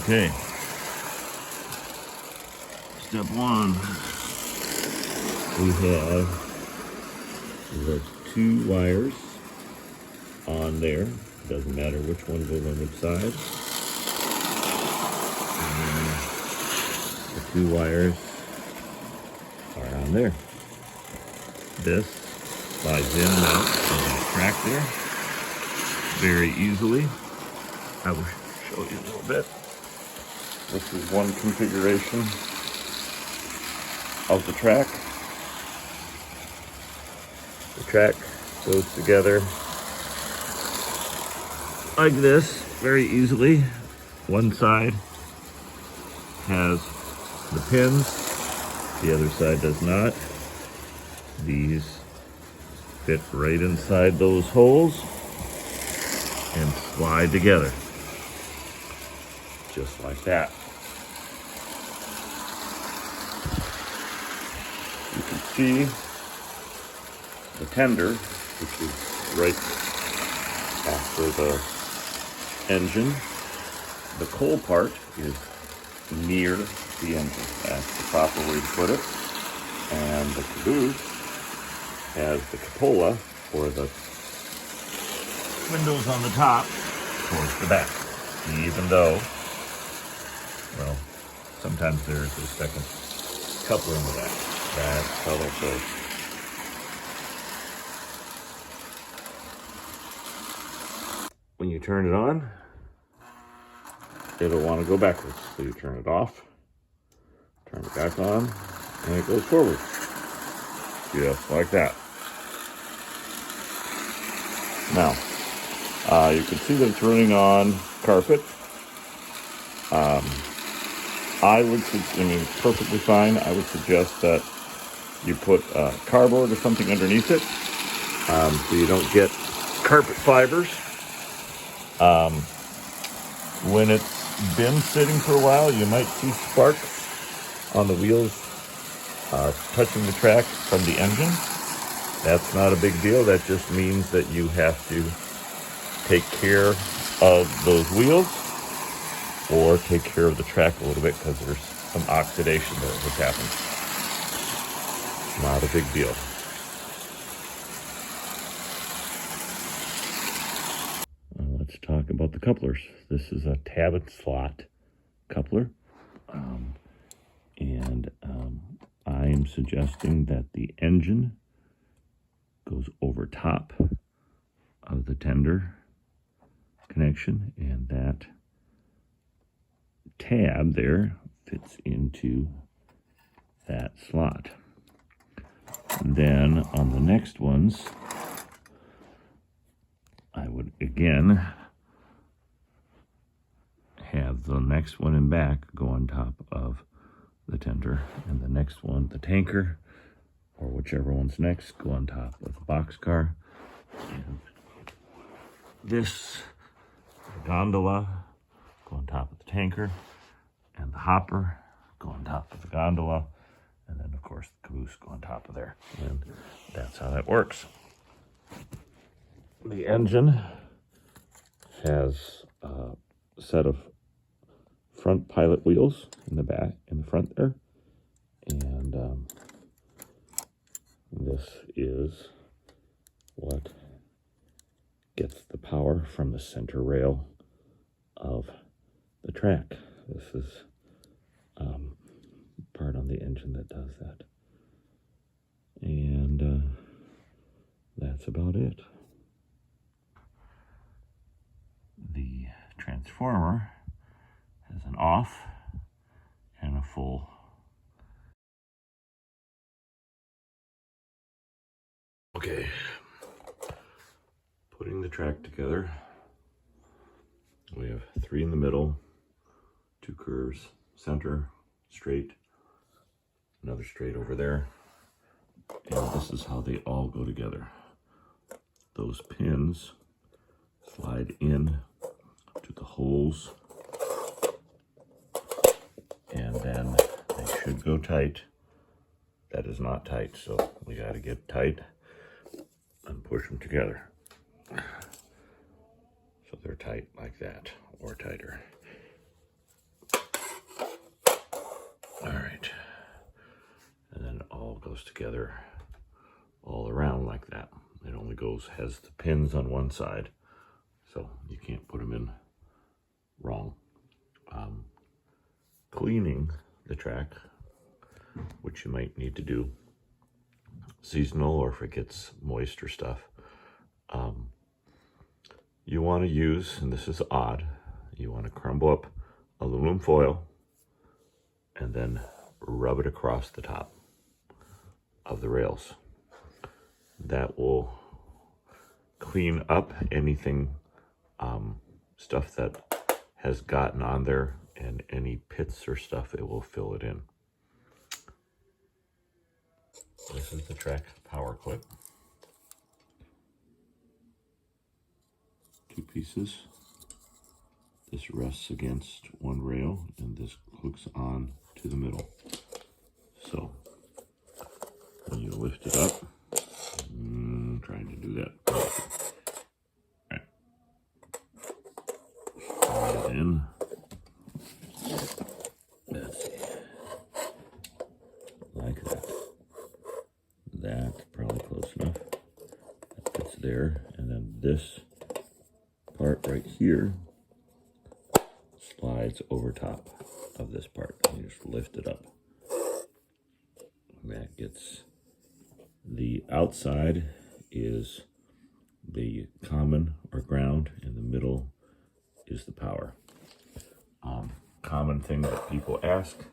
Okay. Step one, we have the 2 wires on there. Doesn't matter which one goes on which side. And the 2 wires are on there. This slides in and out of that track there very easily. I will show you a little bit. This is one configuration of the track. The track goes together like this very easily. One side has the pins, the other side does not. These fit right inside those holes and slide together, just like that. You can see the tender, which is right after the engine. The coal part is near the engine. That's the proper way to put it. And the caboose has the cupola, or the windows on the top, towards the back. Even though, well, sometimes there's a second coupler in the back. That's how that goes. When you turn it on, it'll want to go backwards. So you turn it off, turn it back on, and it goes forward. Just like that. Now, you can see that it's running on carpet. I mean, it's perfectly fine. I would suggest that you put cardboard or something underneath it, so you don't get carpet fibers. When it's been sitting for a while, you might see sparks on the wheels touching the track from the engine. That's not a big deal. That just means that you have to take care of those wheels or take care of the track a little bit, because there's some oxidation that has happened. Not a big deal. Let's talk about the couplers. This is a tab and slot coupler. I am suggesting that the engine goes over top of the tender connection, and that tab there fits into that slot. And then on the next ones, I would again have the next one in back go on top of the tender, and the next one, the tanker, or whichever one's next, go on top of the boxcar. And this gondola go on top of the tanker, and the hopper go on top of the gondola, and then of course the caboose go on top of there. And that's how that works. The engine has a set of front pilot wheels in the back, in the front there, and this is what gets the power from the center rail of the track. This is part on the engine that does that, and that's about it. The transformer has an off and a full. Okay, putting the track together, we have 3 in the middle, 2 curves, center, straight, another straight over there, and this is how they all go together. Those pins slide in to the holes, and then they should go tight. That is not tight, so we got to get tight and push them together. So they're tight like that, or tighter. together all around like that. It only has the pins on one side, so you can't put them in wrong. Cleaning the track, which you might need to do seasonal or if it gets moist or stuff. You want to use, and this is odd, you want to crumble up aluminum foil and then rub it across the top of the rails. That will clean up anything, stuff that has gotten on there, and any pits or stuff, it will fill it in. This is the track power clip. 2 pieces. This rests against one rail and this hooks on to the middle. So when you lift it up, I'm trying to do that. All right. In. Let's see. Like that. That's probably close enough. That fits there. And then this part right here slides over top of this part. You just lift it up. That gets the outside is the common or ground, and the middle is the power. Common thing that people ask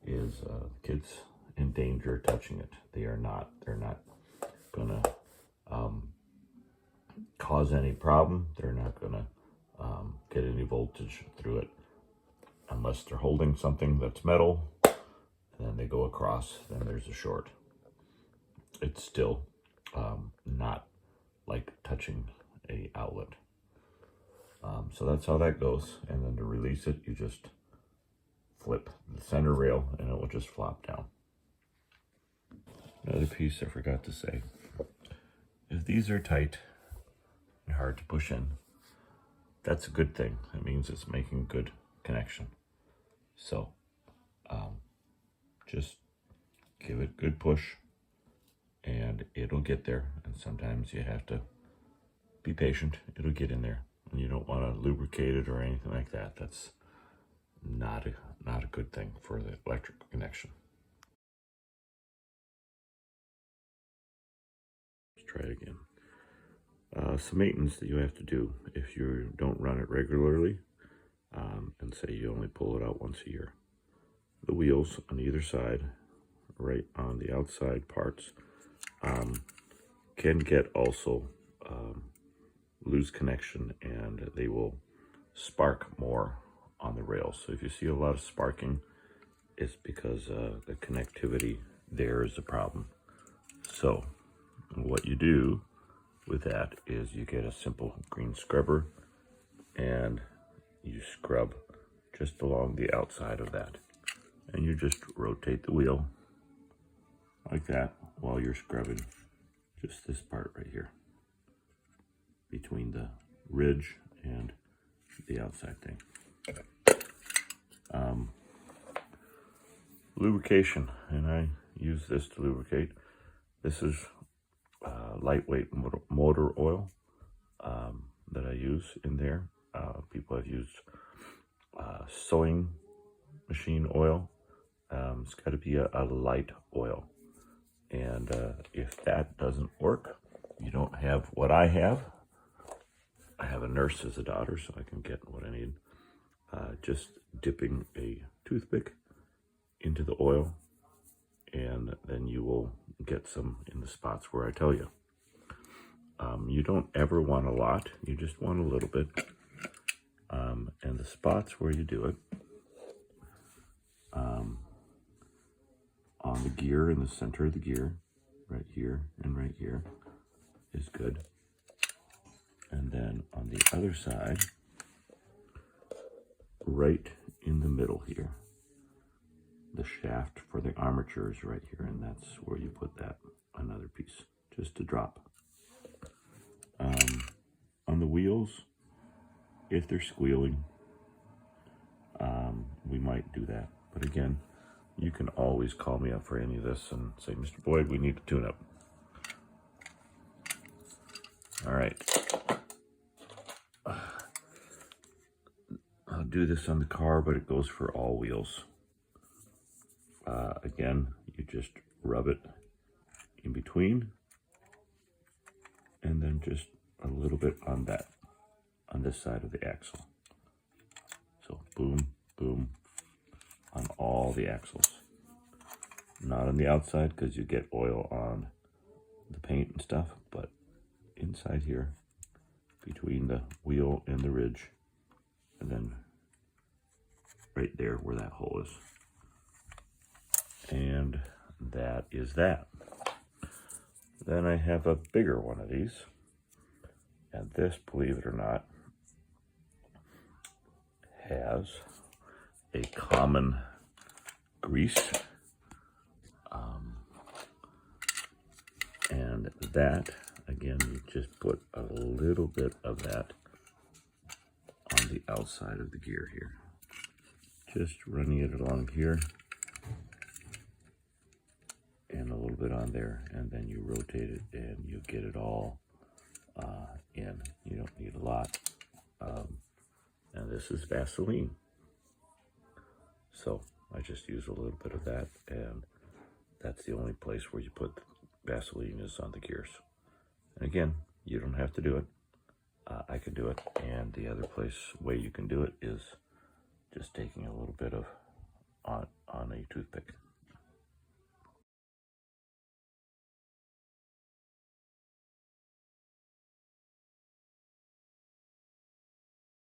is kids in danger touching it. They're not gonna cause any problem. They're not gonna get any voltage through it unless they're holding something that's metal and then they go across, then there's a short. It's still not like touching a outlet. So that's how that goes. And then to release it, you just flip the center rail and it will just flop down. Another piece I forgot to say, if these are tight and hard to push in, that's a good thing. It means it's making good connection. So just give it good push and it'll get there. And sometimes you have to be patient. It'll get in there, and you don't want to lubricate it or anything like that. That's not a good thing for the electrical connection. Let's try it again. Some maintenance that you have to do if you don't run it regularly, and say you only pull it out once a year. The wheels on either side, right on the outside parts, can get also lose connection, and they will spark more on the rails. So if you see a lot of sparking, it's because the connectivity there is a problem. So what you do with that is you get a simple green scrubber and you scrub just along the outside of that, and you just rotate the wheel like that while you're scrubbing just this part right here between the ridge and the outside thing. Lubrication, and I use this to lubricate. This is lightweight motor oil that I use in there. People have used sewing machine oil. It's got to be a light oil, and if that doesn't work, you don't have what I have. I have a nurse as a daughter, so I can get what I need. Just dipping a toothpick into the oil, and then you will get some in the spots where I tell you. You don't ever want a lot, you just want a little bit. And the spots where you do it, on the gear, in the center of the gear, right here and right here, is good. And then on the other side, right in the middle here, the shaft for the armature is right here, and that's where you put that, another piece, just to drop. On the wheels, if they're squealing, we might do that. But again, you can always call me up for any of this and say, Mr. Boyd, we need a tune-up. All right. I'll do this on the car, but it goes for all wheels. Again, you just rub it in between, and then just a little bit on this side of the axle. So boom, boom, on all the axles. Not on the outside because you get oil on the paint and stuff, but inside here, between the wheel and the ridge, and then right there where that hole is. And that is that. Then I have a bigger one of these. And this, believe it or not, has a common grease. And that, again, you just put a little bit of that on the outside of the gear here. Just running it along here. And a little bit on there, and then you rotate it and you get it all in. You don't need a lot. And this is Vaseline. So I just use a little bit of that, and that's the only place where you put Vaseline is on the gears. And again, you don't have to do it. I can do it, and the other way you can do it is just taking a little bit of on a toothpick